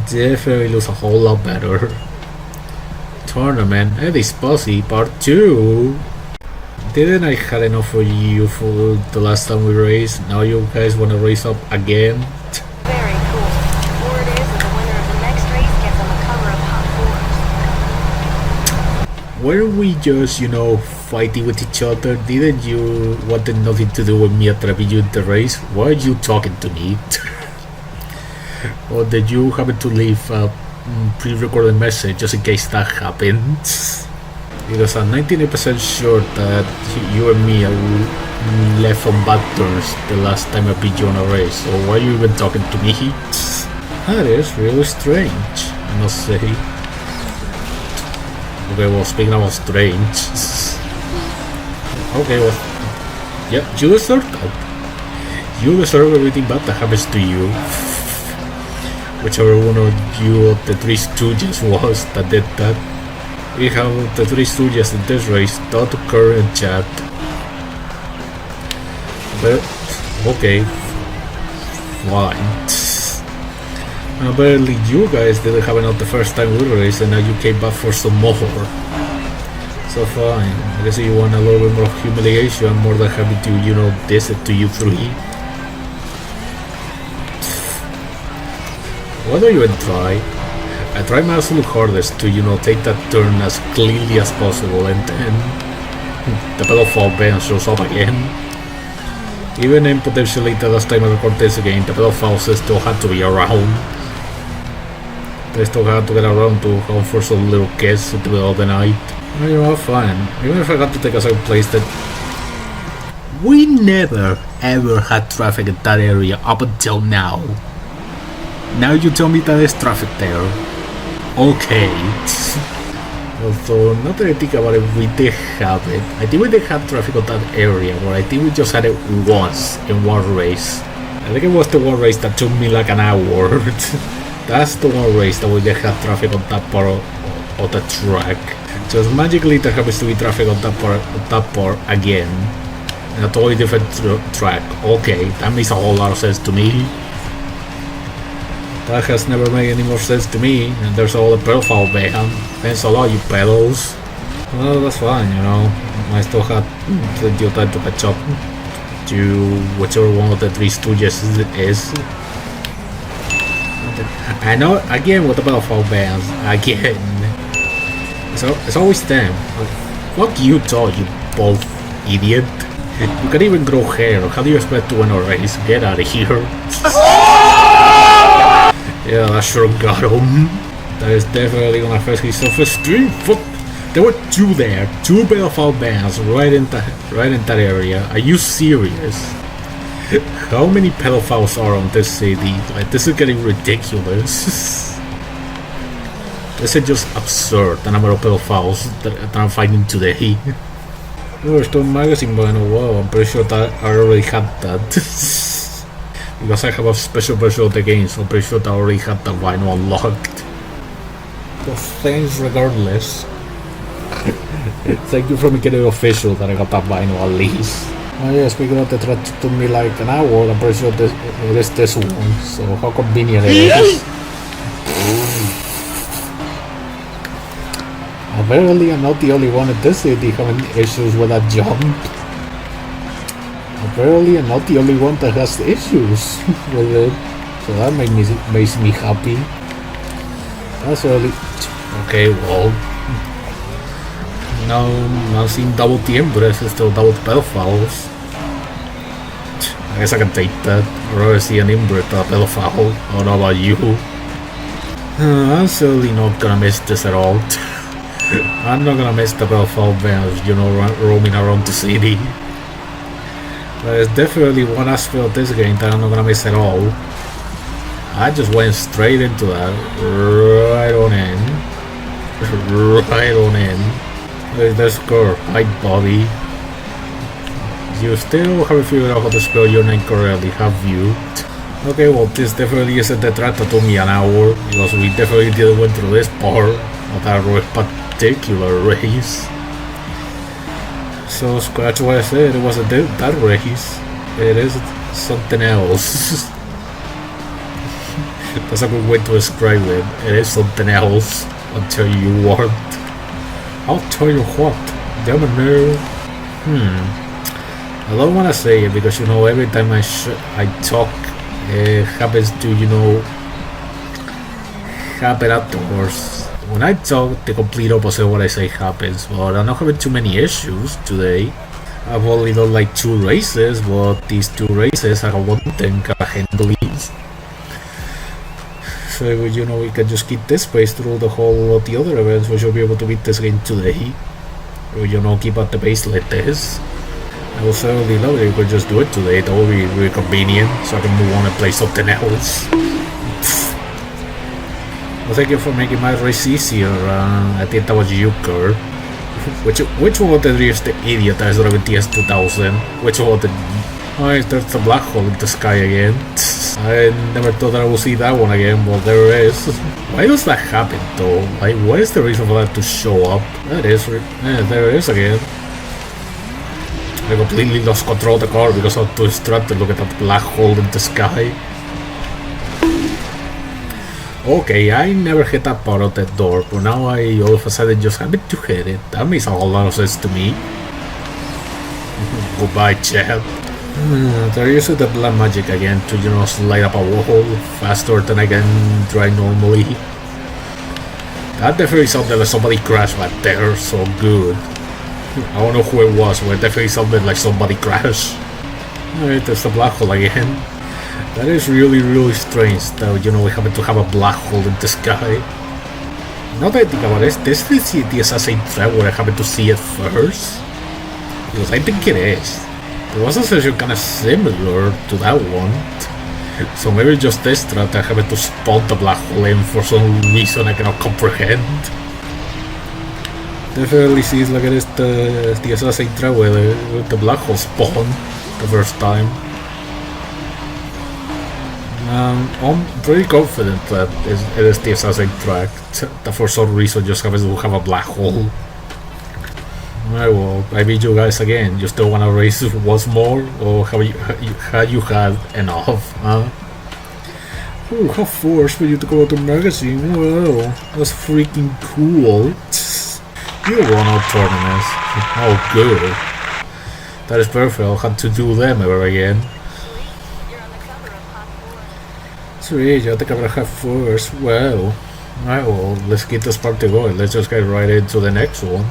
definitely looks a whole lot better. Tournament, Eddie's Posse Part 2. Didn't I had enough for you for the last time we raced? Now you guys wanna race up again? Very cool. Word is that the winner of the next race gets on the cover of Hot Fours. Weren't we just, fighting with each other? Didn't you want nothing to do with me attraping you in the race? Why are you talking to me? Or did you happen to leave a pre-recorded message just in case that happens? Because I'm 99% sure that you and me left on bad terms the last time I beat you on a race, so why are you even talking to me? That is really strange, I must say. Okay, well, speaking of strange. Okay, well, yeah, you deserve that. You deserve everything bad that happens to you. Whichever one of you of the Three Stooges was that did that. We have the Three Stooges in this race, not current chat. But, okay, fine. Apparently you guys didn't have enough the first time we raced and now you came back for some more. So fine, I guess you want a little bit more humiliation, I'm more than happy to, diss it to you three. Why don't you even try? I try my absolute hardest to, take that turn as cleanly as possible, and then the pedal-foul ban shows up again. Even in potentially the last time I recorded this again, the pedal-fouls still had to be around. They still had to get around to go for some little kiss at the middle of the night. Fine. Even if I got to take a second place, that we never ever had traffic in that area up until now. Now you tell me that there's traffic there. Okay. Although, not that I think about it, we did have it. I think we did have traffic on that area, but I think we just had it once in one race. I think it was the one race that took me like an hour. That's the one race that we did have traffic on that part of the track. Just magically there happens to be traffic on that part again. In a totally different track. Okay, that makes a whole lot of sense to me. That has never made any more sense to me, and there's all the pedal-foul ban. Thanks a lot, you pedals. Well, that's fine, I still had plenty of time to catch up to whichever one of the Three Stooges it is. I know, again with the pedal-foul bans, again. It's always them. Fuck you, Todd, you both idiot. You can't even grow hair, how do you expect to win a race? Get out of here. Yeah, that sure got him. That is definitely gonna affect his self-esteem. Fuck! There were two there, two pedal-foul bans right in that area. Are you serious? How many pedophiles are on this city? Like, this is getting ridiculous. This is just absurd, the number of pedophiles that I'm finding today. Oh, Stone Magazine vinyl, wow, I'm pretty sure that I already had that. Because I have a special version of the game, so I'm pretty sure that I already had the vinyl unlocked. But thanks regardless. Thank you for making it official that I got that vinyl at least. Oh yeah, speaking of the track, it took me like an hour, I'm pretty sure it is this one, so how convenient it is. Apparently I'm not the only one in this city having issues with that jump. Apparently I'm not the only one that has issues with it, so that makes me happy. That's really... Okay, well... No, I'm seeing double the Embrace, it's still double the pedophiles. I guess I can take that. I'd rather see an Embrace than a pedophile. I don't know about you. I'm certainly not gonna miss this at all. I'm not gonna miss the pedophile bands, roaming around the city. There's definitely one aspect of this game that I'm not gonna miss at all. I just went straight into that, right on in. There's the score. Hi Bobby. You still haven't figured out how to spell your name correctly, have you? Okay, well this definitely isn't the track that took me an hour, because we definitely didn't went through this part of that particular race. So scratch what I said, it wasn't that race. It is something else. That's a good way to describe it. It is something else until you want. I'll tell you what. Never know. I don't want to say it because every time I talk, it happens to happen outdoors. When I talk, the complete opposite of what I say happens. But I'm not having too many issues today. I've only done like 2 races, but these 2 races are one thing handily. So we can just keep this pace through the whole of the other events. We should be able to beat this game today. Keep at the pace like this. I will certainly love it if we could just do it today. That would be really convenient, so I can move on and play something else. Well, thank you for making my race easier. I think that was you, Kurt. Which one of the is the idiot that is driving TS2000? Which one of the... Oh, there's a black hole in the sky again. I never thought I would see that one again, but there it is. Why does that happen though? Like, what is the reason for that to show up? There it is. There it is again. I completely lost control of the car because I was too distracted looking at that black hole in the sky. Okay, I never hit that part of that door, but now I all of a sudden just happen to hit it. That makes a whole lot of sense to me. Goodbye, Chad. They're using the black magic again to slide up a wall faster than I can drive normally. That definitely sounded like somebody crashed back there, so good. I don't know who it was, but it definitely sounded like somebody crashed. Alright, there's the black hole again. That is really, really strange that we happen to have a black hole in the sky. Now that I think about it, this is the assassin trap where I happen to see it first. Because I think it is. It was essentially kind of similar to that one. So maybe just this trap I happen to spot the black hole in for some reason I cannot comprehend. Definitely seems like it is the assassin trap where the black hole spawned the first time. I'm pretty confident that it is the assassin track that for some reason just happens to have a black hole. Alright, well, I beat you guys again. You still wanna race once more, or have you had enough, huh? Oh, how forced for you to go to the magazine. Wow, that's freaking cool. You won all tournaments. Oh, good. That is perfect. I'll have to do them ever again. Sweet, you're the camera half first. Wow. Alright, well, let's get this party going. Let's just get right into the next one.